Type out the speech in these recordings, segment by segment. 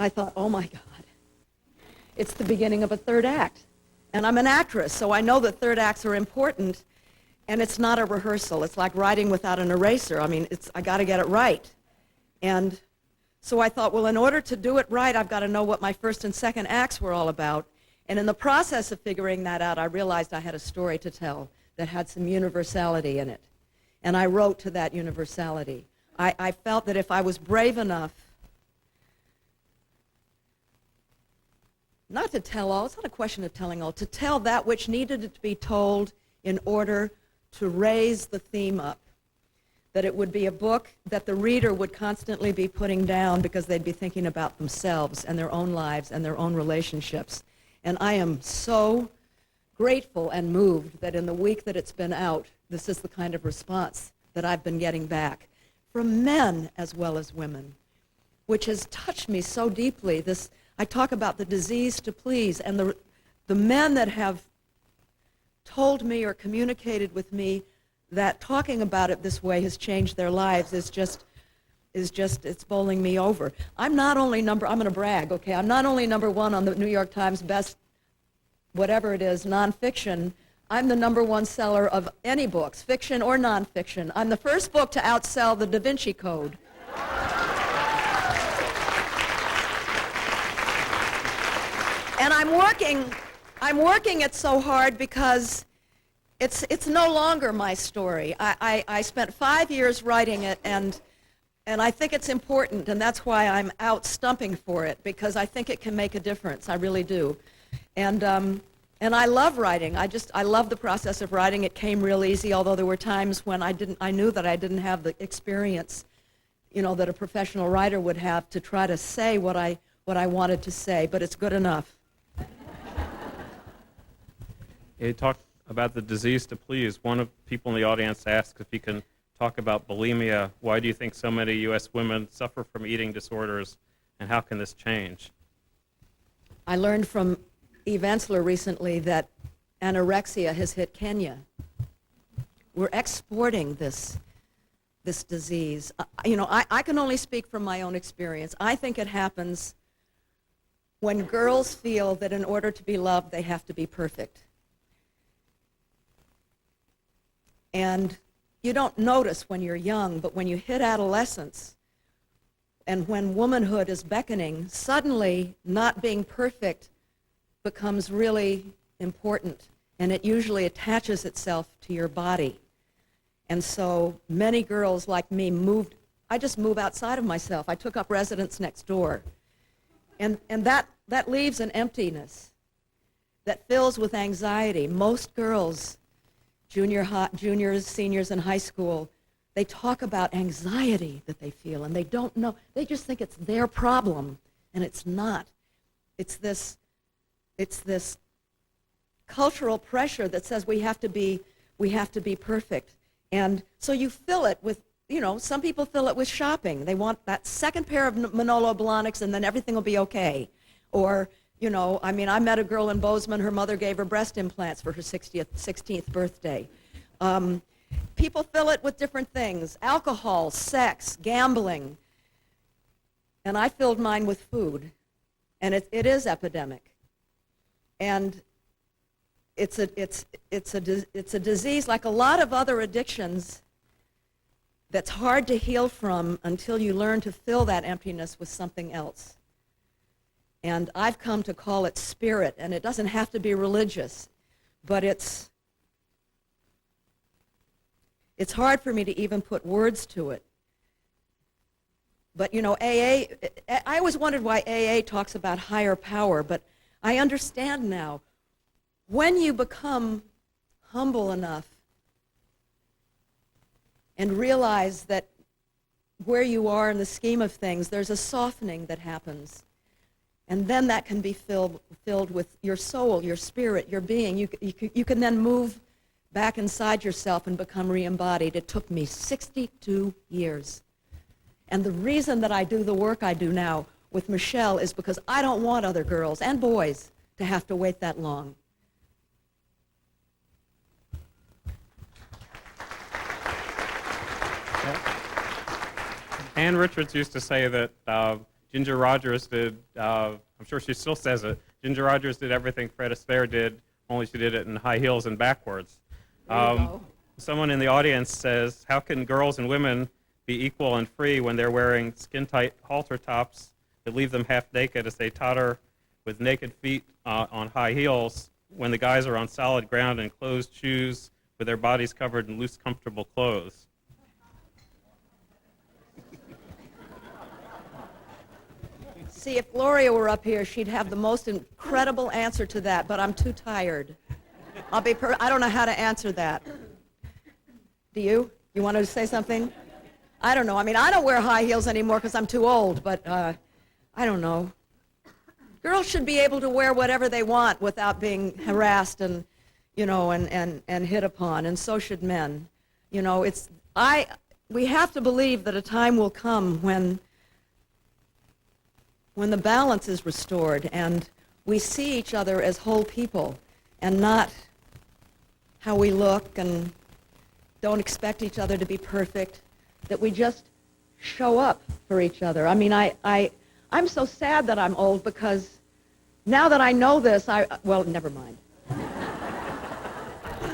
I thought, oh my God, it's the beginning of a third act. And I'm an actress, so I know that third acts are important, and it's not a rehearsal. It's like writing without an eraser. I mean, I got to get it right. And so I thought, well, in order to do it right, I've got to know what my first and second acts were all about. And in the process of figuring that out, I realized I had a story to tell that had some universality in it. And I wrote to that universality. I felt that if I was brave enough not to tell all, it's not a question of telling all, to tell that which needed to be told in order to raise the theme up, that it would be a book that the reader would constantly be putting down because they'd be thinking about themselves and their own lives and their own relationships. And I am so grateful and moved that in the week that it's been out, this is the kind of response that I've been getting back from men as well as women, which has touched me so deeply. I talk about the disease to please, and the men that have told me or communicated with me that talking about it this way has changed their lives it's bowling me over. I'm going to brag, okay? I'm not only #1 on the New York Times best, whatever it is, nonfiction. I'm the #1 seller of any books, fiction or nonfiction. I'm the first book to outsell the Da Vinci Code. And I'm working it so hard because it's no longer my story. I spent 5 years writing it, and I think it's important, and that's why I'm out stumping for it, because I think it can make a difference. I really do. And I love writing. I love the process of writing. It came real easy, although there were times when I knew that I didn't have the experience, that a professional writer would have to try to say what I wanted to say, but it's good enough. You talked about the disease to please. One of the people in the audience asked if you can talk about bulimia. Why do you think so many U.S. women suffer from eating disorders, and how can this change? I learned from Eve Ensler recently that anorexia has hit Kenya. We're exporting this disease. I can only speak from my own experience. I think it happens when girls feel that in order to be loved, they have to be perfect. And you don't notice when you're young, but when you hit adolescence and when womanhood is beckoning, suddenly not being perfect becomes really important, and it usually attaches itself to your body. And so many girls like me I just move outside of myself. I took up residence next door. And that leaves an emptiness that fills with anxiety. Most girls, juniors, seniors in high school, they talk about anxiety that they feel, and they don't know. They just think it's their problem, and it's not. It's this cultural pressure that says we have to be perfect. And so you fill it with, some people fill it with shopping. They want that second pair of Manolo Blahniks, and then everything will be okay. Or, I met a girl in Bozeman. Her mother gave her breast implants for her 16th birthday. People fill it with different things: alcohol, sex, gambling. And I filled mine with food, and it is epidemic. And it's a disease like a lot of other addictions that's hard to heal from until you learn to fill that emptiness with something else. And I've come to call it spirit, and it doesn't have to be religious, but it's hard for me to even put words to it. But AA, I always wondered why AA talks about higher power, but I understand now. When you become humble enough and realize that where you are in the scheme of things, there's a softening that happens. And then that can be filled with your soul, your spirit, your being. You can then move back inside yourself and become re-embodied. It took me 62 years. And the reason that I do the work I do now with Michelle is because I don't want other girls and boys to have to wait that long. Ann Richards used to say that Ginger Rogers did, I'm sure she still says it, Ginger Rogers did everything Fred Astaire did, only she did it in high heels and backwards. There you go. Someone in the audience says, how can girls and women be equal and free when they're wearing skin-tight halter tops that leave them half naked as they totter with naked feet on high heels when the guys are on solid ground in closed shoes with their bodies covered in loose, comfortable clothes? See, if Gloria were up here, she'd have the most incredible answer to that, but I'm too tired. I don't know how to answer that. Do you? You want to say something? I don't know. I mean, I don't wear high heels anymore because I'm too old, but I don't know. Girls should be able to wear whatever they want without being harassed and, you know, and hit upon, and so should men. You know, we have to believe that a time will come when the balance is restored and we see each other as whole people and not how we look and don't expect each other to be perfect, that we just show up for each other. I mean, I'm so sad that I'm old because now that I know this, well, never mind.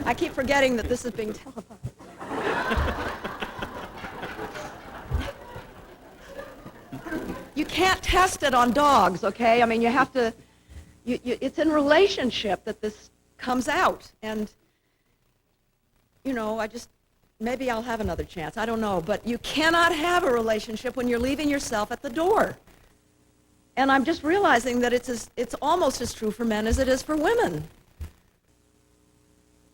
I keep forgetting that this is being televised. You can't test it on dogs, okay? I mean, you have to, it's in relationship that this comes out. And, you know, maybe I'll have another chance. I don't know. But you cannot have a relationship when you're leaving yourself at the door. And I'm just realizing that it's almost as true for men as it is for women.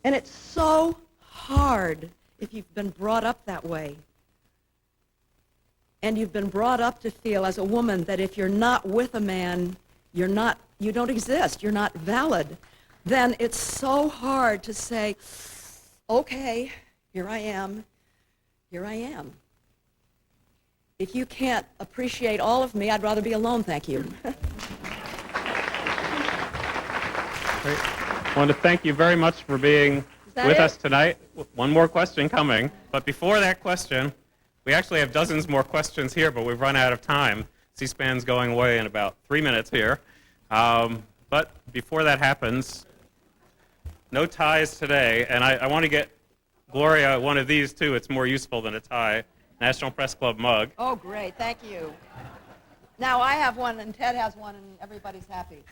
And it's so hard if you've been brought up that way. And you've been brought up to feel as a woman that if you're not with a man, you don't exist, you're not valid. Then it's so hard to say, okay, here I am. If you can't appreciate all of me, I'd rather be alone, thank you. Great. I want to thank you very much for being with us tonight. One more question coming, but before that question, we actually have dozens more questions here, but we've run out of time. C-SPAN's going away in about 3 minutes here. But before that happens, no ties today, and I want to get Gloria one of these too. It's more useful than a tie. National Press Club mug. Oh, great. Thank you. Now I have one, and Ted has one, and everybody's happy.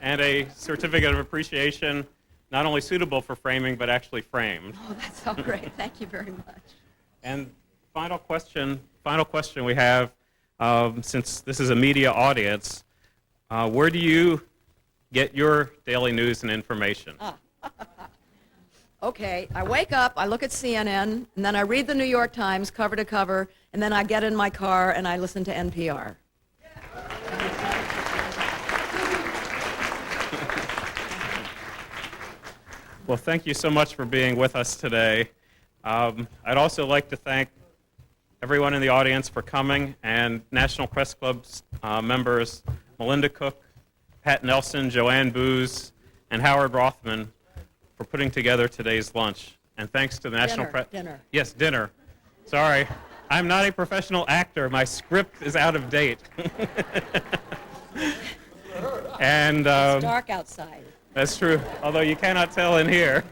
And a certificate of appreciation, not only suitable for framing, but actually framed. Oh, that's so great. Thank you very much. And final question we have, since this is a media audience, where do you get your daily news and information? Okay, I wake up, I look at CNN, and then I read the New York Times cover to cover, and then I get in my car and I listen to NPR. Well, thank you so much for being with us today. I'd also like to thank everyone in the audience for coming, and National Press Club's members, Melinda Cook, Pat Nelson, Joanne Booz, and Howard Rothman, for putting together today's lunch. And thanks to the National Press... Dinner. Yes, dinner. Sorry. I'm not a professional actor. My script is out of date. And It's dark outside. that's true, although you cannot tell in here.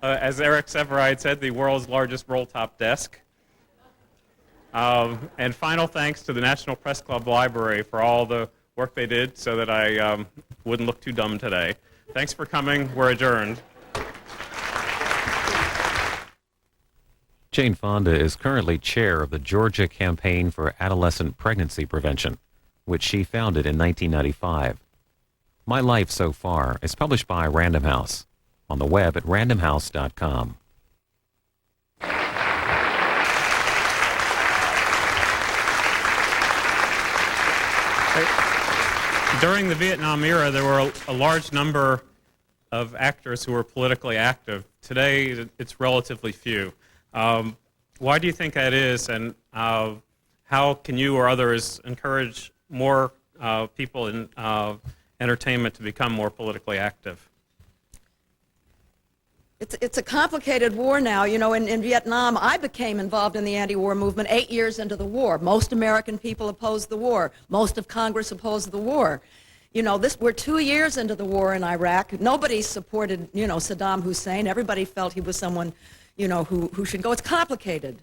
As Eric Severide said, the world's largest roll-top desk. And final thanks to the National Press Club Library for all the work they did so that I wouldn't look too dumb today. Thanks for coming. We're adjourned. Jane Fonda is currently chair of the Georgia Campaign for Adolescent Pregnancy Prevention, which she founded in 1995. My Life So Far is published by Random House on the web at randomhouse.com. During the Vietnam era, there were a large number of actors who were politically active. Today, it's relatively few. Why do you think that is, and how can you or others encourage more people in entertainment to become more politically active? It's a complicated war now. You know, in Vietnam, I became involved in the anti-war movement 8 years into the war. Most American people opposed the war. Most of Congress opposed the war. You know, we're 2 years into the war in Iraq. Nobody supported, you know, Saddam Hussein. Everybody felt he was someone, you know, who should go. It's complicated.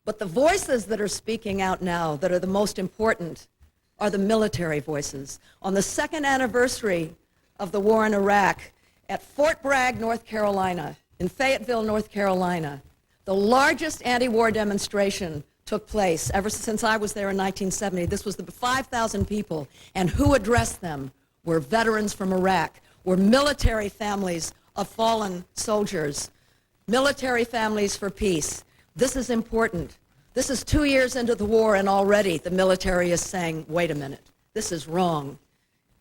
But the voices that are speaking out now that are the most important are the military voices. On the second anniversary of the war in Iraq, at Fort Bragg, North Carolina, in Fayetteville, North Carolina, the largest anti-war demonstration took place ever since I was there in 1970. This was the 5,000 people, and who addressed them were veterans from Iraq, were military families of fallen soldiers, military families for peace. This is important. This is 2 years into the war, and already the military is saying, wait a minute, this is wrong.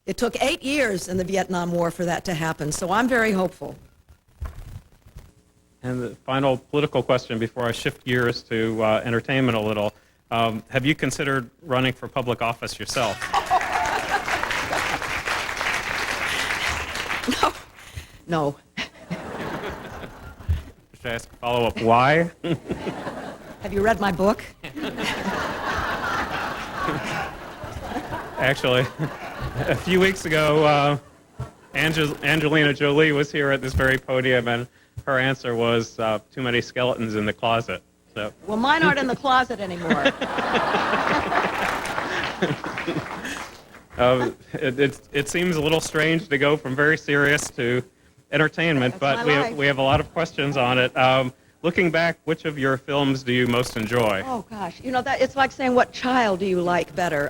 It took 8 years in the Vietnam War for that to happen, so I'm very hopeful. And the final political question before I shift gears to entertainment a little. Have you considered running for public office yourself? No. Should I ask a follow-up, why? Have you read my book? Actually, a few weeks ago, Angelina Jolie was here at this very podium, and her answer was too many skeletons in the closet. So. Well, mine aren't in the closet anymore. It seems a little strange to go from very serious to entertainment, That's but we have a lot of questions on it. Looking back, which of your films do you most enjoy? Oh, gosh. You know, it's like saying, what child do you like better?